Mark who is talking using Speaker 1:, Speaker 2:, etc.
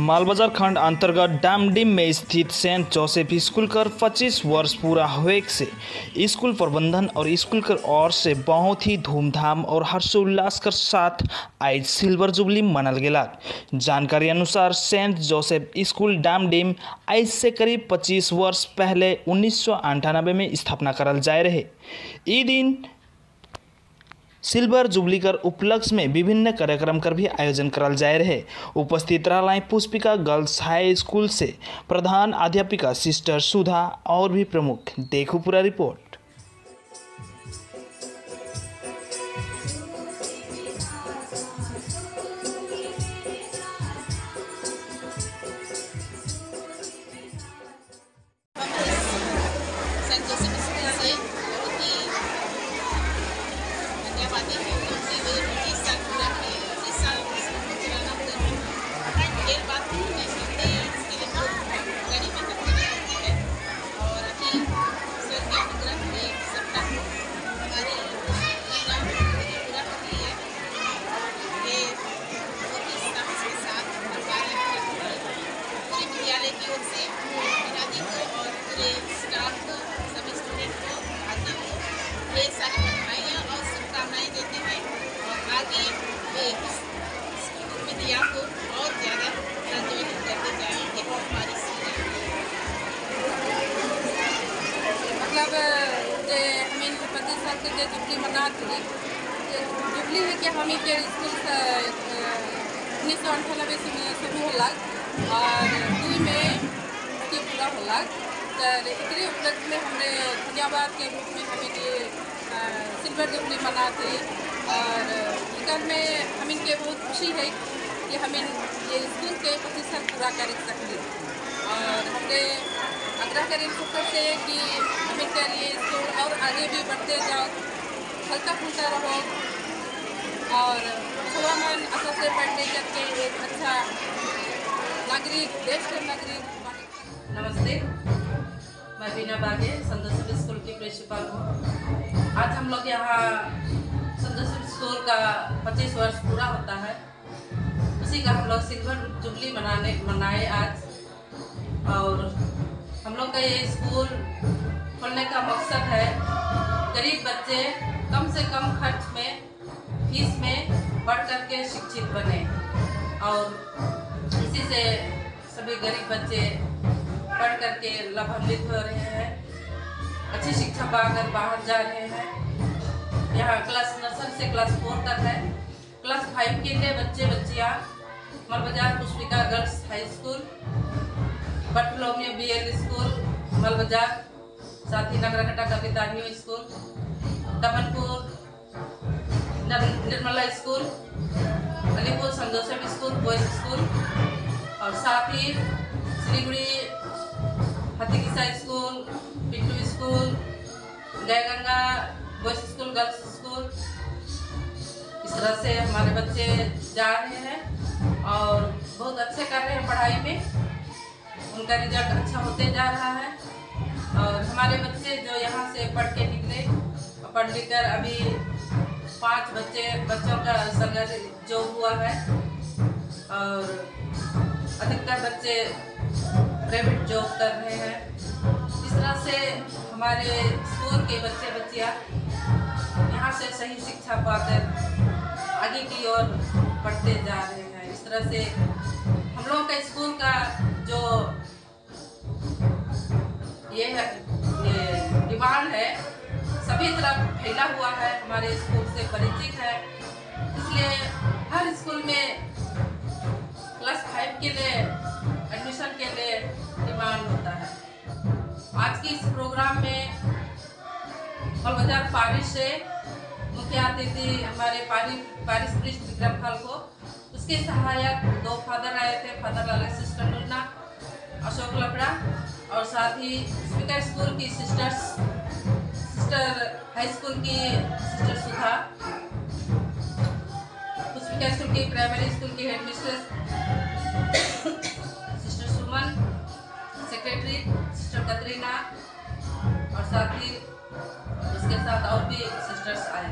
Speaker 1: मालबाजार खंड अंतर्गत डामडीम में स्थित सेंट जोसेफ स्कूल कर 25 वर्ष पूरा हुए से स्कूल प्रबंधन और स्कूल कर ओर से बहुत ही धूमधाम और हर्षोल्लास के साथ आज सिल्वर जुबली मनाल गेला। जानकारी अनुसार सेंट जोसेफ स्कूल डामडीम आज से करीब 25 वर्ष पहले 1998 में स्थापना करल जाए रहे। ई दिन सिल्वर जुबली कर उपलक्ष्य में विभिन्न कार्यक्रम कर भी आयोजन करल जाए रहे। उपस्थित रहा पुष्पिका गर्ल्स हाई स्कूल से प्रधान अध्यापिका सिस्टर सुधा और भी प्रमुख। देखो पूरा रिपोर्ट।
Speaker 2: हमें 25 साल के जुबली मना जुबली है कि हम के स्कूल 1998 से शुरू होला और 2 में के पूरा होला। एकरे उपलक्ष्य में हमने धन्यवाद के रूप में हमें सिल्वर जुबली मनाते और इकर में हमें के बहुत खुशी है कि हमें ये स्कूल के 25 साल पूरा कर सकते और हमने आग्रह करें सबसे से कि हमें करिए स्कूल और आगे भी बढ़ते जाओ, हल्का फुल्का रहो और मन अच्छा से पढ़ने करके एक अच्छा नागरिक, देश के नागरिक।
Speaker 3: नमस्ते, मैं बीना बागे सेंट जोसेफ स्कूल की प्रिंसिपल हूँ। आज हम लोग यहाँ सेंट जोसेफ स्कूल का 25 वर्ष पूरा होता है, उसी का हम लोग सिल्वर जुबली मनाए आज। और हम लोग का ये स्कूल खोलने का मकसद है गरीब बच्चे कम से कम खर्च में फीस में पढ़ करके शिक्षित बने और इसी से सभी गरीब बच्चे पढ़ करके लाभान्वित हो रहे हैं, अच्छी शिक्षा पाकर बाहर जा रहे हैं। यहाँ क्लास नर्सरी से क्लास 4 तक है। क्लास 5 के लिए बच्चियाँ Malbazar Pushpika girls high school, बटलोमियो BL स्कूल मालबाजार, साथ ही नगरकटा कवितानियो school, Damanpur Nirmala school, Alipur Saint Joseph school boys school और साथ ही Siliguri Hathighisa school, Pintu school, Ganga boys school girls school. इस तरह से हमारे बच्चे जा रहे हैं और बहुत अच्छे कर रहे हैं पढ़ाई में, उनका रिजल्ट अच्छा होते जा रहा है। और हमारे बच्चे जो यहाँ से पढ़ के निकले, पढ़ लिख कर अभी 5 बच्चों का सरकारी जॉब हुआ है और अधिकतर बच्चे प्राइवेट जॉब कर रहे हैं। इस तरह से हमारे स्कूल के बच्चियाँ यहाँ से सही शिक्षा पाकर आगे की ओर बढ़ते जा रहे हैं। इस तरह से हम लोगों का स्कूल का जो ये डिमांड है सभी तरफ फैला हुआ है, हमारे स्कूल से परिचित है। इसलिए हर स्कूल में क्लास 5 के लिए एडमिशन के लिए डिमांड होता है। आज की इस प्रोग्राम में मालबाजार पारिश से मुख्य अतिथि हमारे पारिश पृष्ठ विक्रम खाल को, उसके सहायक 2 फादर आए थे, फादर लाला सिस्टर नुन्ना, अशोक लपड़ा और साथ ही स्पीकर स्कूल की सिस्टर हाई स्कूल की सिस्टर सुधा, पुष्पिका स्कूल की प्राइमरी स्कूल की हेड मिस्ट्रेस सिस्टर सुमन, सेक्रेटरी सिस्टर कतरीना और साथ ही उसके साथ और भी सिस्टर्स आए।